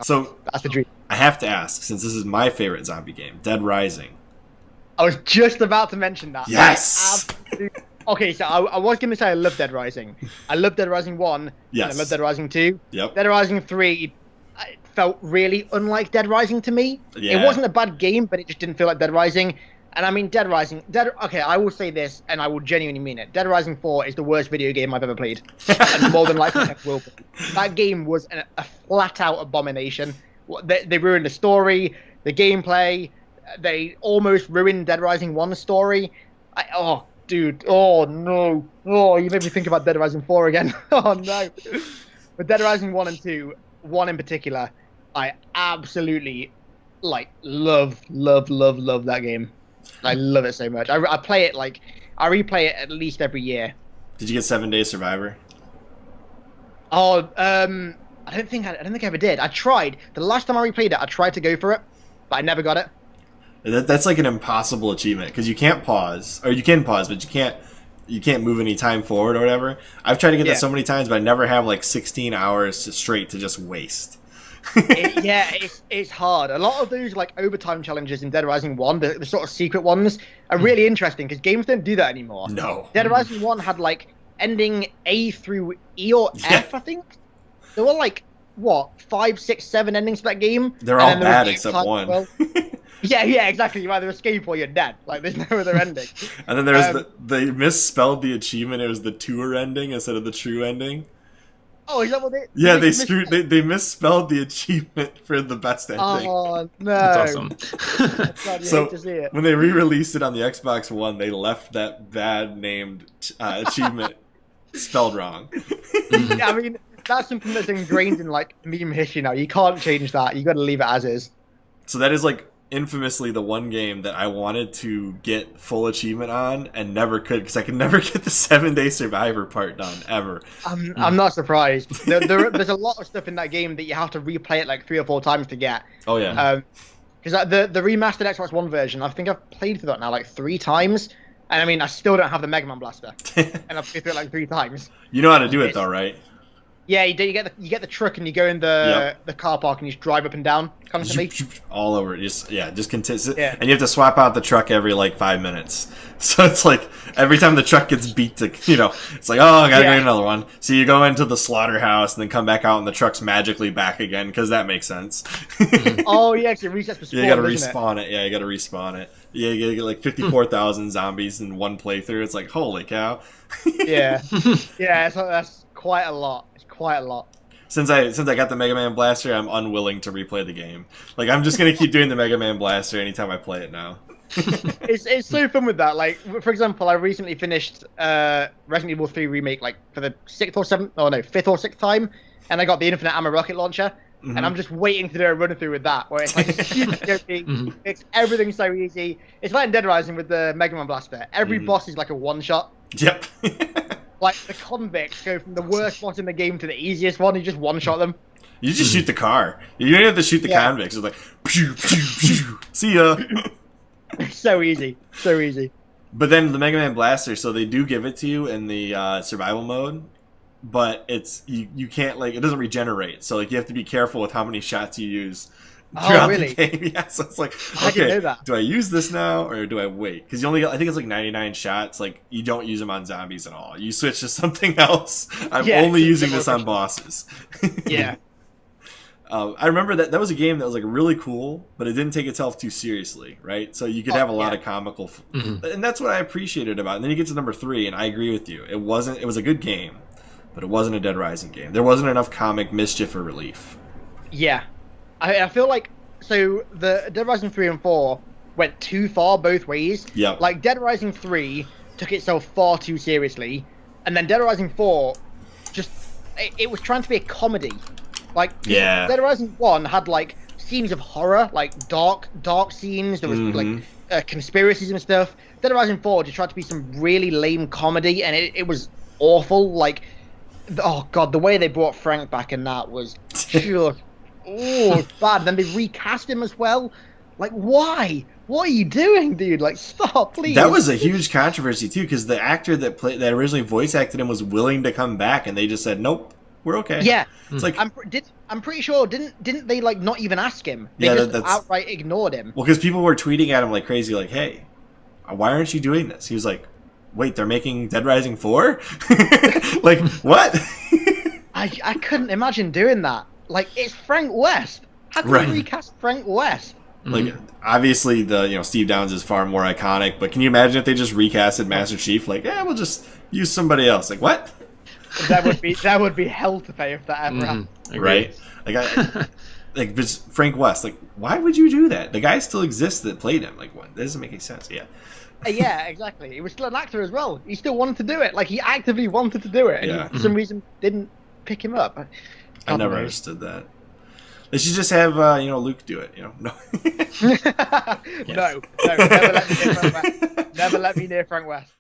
So That's the dream. I have to ask, since this is my favorite zombie game, Dead Rising. I was just about to mention that. Yes. Okay, so I was going to say I love Dead Rising. I love Dead Rising 1. Yes. And I love Dead Rising 2. Yep. Dead Rising 3 it felt really unlike Dead Rising to me. Yeah. It wasn't a bad game, but it just didn't feel like Dead Rising. And I mean, okay, I will say this, and I will genuinely mean it. Dead Rising 4 is the worst video game I've ever played. And more than likely it will be. That game was a flat-out abomination. They ruined the story, the gameplay. They almost ruined Dead Rising 1's story. Oh, dude. Oh, no. Oh, you made me think about Dead Rising 4 again. Oh, no. But Dead Rising 1 and 2, 1 in particular, I absolutely, love that game. I love it so much. I play it, I replay it at least every year. Did you get 7 Days Survivor? Oh, I don't think I ever did. I tried. The last time I replayed it, I tried to go for it, but I never got it. That's like an impossible achievement because you can't pause, or you can pause, but you can't move any time forward or whatever. I've tried to get that so many times, but I never have 16 hours straight to just waste. It's hard. A lot of those overtime challenges in Dead Rising 1, the sort of secret ones, are really interesting because games don't do that anymore. No. Dead Rising 1 had ending A through E or F, I think. There were what, 5, 6, 7 endings to that game. They're all bad except one. Well. Yeah, exactly. You either escape or you're dead. There's no other ending. And then there's they misspelled the achievement. It was the tour ending instead of the true ending. Oh, is that what they? Yeah, they misspelled the achievement for the best ending. Oh no! That's awesome. God, So hate to see it. when they re-released it on the Xbox One, they left that bad named achievement spelled wrong. I mean, that's something that's ingrained in meme history now. You can't change that. You got to leave it as is. So that is infamously the one game that I wanted to get full achievement on and never could because I could never get the 7 Day Survivor part done ever. I'm not surprised. There's a lot of stuff in that game that you have to replay it 3 or 4 times to get. Oh yeah. Because the remastered Xbox One version, I think I've played through that now 3 times, and I mean I still don't have the Mega Man Blaster, and I've played through it 3 times. You know how to do it though, right? Yeah, you get the truck and you go in the car park and you just drive up and down constantly. All over it. Just continue. Yeah. And you have to swap out the truck every 5 minutes. So it's every time the truck gets beat to, it's oh, I gotta get another one. So you go into the slaughterhouse and then come back out and the truck's magically back again because that makes sense. Oh yeah, because it resets the spawn. Yeah, you gotta respawn it. Yeah, you gotta respawn it. Yeah, you gotta get 54,000 zombies in one playthrough. It's holy cow. Yeah. Yeah, so that's quite a lot. Quite a lot. Since I got the Mega Man Blaster, I'm unwilling to replay the game. I'm just gonna keep doing the Mega Man Blaster anytime I play it now. It's so fun with that. For example, I recently finished Resident Evil 3 remake for the 5th or 6th time, and I got the Infinite Ammo rocket launcher, and I'm just waiting to do a run through with that, where it's huge joking. It's everything so easy. It's like in Dead Rising with the Mega Man Blaster. Every boss is a one shot. Yep. The convicts go from the worst boss in the game to the easiest one. You just one-shot them. You just shoot the car. You don't have to shoot the convicts. It's pew, pew, pew. See ya. So easy. So easy. But then the Mega Man Blaster, so they do give it to you in the survival mode, but it's you can't it doesn't regenerate. So you have to be careful with how many shots you use. Oh, really? The game. Yeah, so it's I didn't know that. do I use this now or do I wait? Because you only I think it's 99 shots. You don't use them on zombies at all. You switch to something else. I'm only using this on bosses. Yeah. I remember that was a game that was really cool, but it didn't take itself too seriously, right? So you could have a lot of comical, and that's what I appreciated about it. And then you get to number 3, and I agree with you. It was a good game, but it wasn't a Dead Rising game. There wasn't enough comic mischief or relief. Yeah. I feel so the Dead Rising 3 and 4 went too far both ways. Yeah. Dead Rising 3 took itself far too seriously, and then Dead Rising 4 it was trying to be a comedy. Dead Rising 1 had scenes of horror, dark scenes. There was conspiracies and stuff. Dead Rising 4 just tried to be some really lame comedy, and it was awful. Oh god, the way they brought Frank back in that was just it's bad. Then they recast him as well. Why? What are you doing, dude? Stop, please. That was a huge controversy too, because the actor that originally voice acted him was willing to come back, and they just said nope. We're okay. Yeah, it's like I'm pretty sure didn't they like not even ask him? They Yeah, just that's outright ignored him. well, because people were tweeting at him like crazy, like, "Hey, why aren't you doing this?" He was like, "Wait, they're making Dead Rising 4?" Like, what? I couldn't imagine doing that. Like, it's Frank West. How can you recast Frank West? Like, obviously the Steve Downes is far more iconic, but can you imagine if they just recasted Master Chief? Like, we'll just use somebody else. Like, what? That would be hell to pay if that ever happened. Right? Like, Frank West. Like, why would you do that? The guy still exists that played him. Like, what? That doesn't make any sense. Yeah. Yeah, exactly. He was still an actor as well. He still wanted to do it. Like, he actively wanted to do it, and he, for some reason didn't pick him up. I never understood that. They should just have Luke do it. No. No, never let me near Frank West. Never let me near Frank West.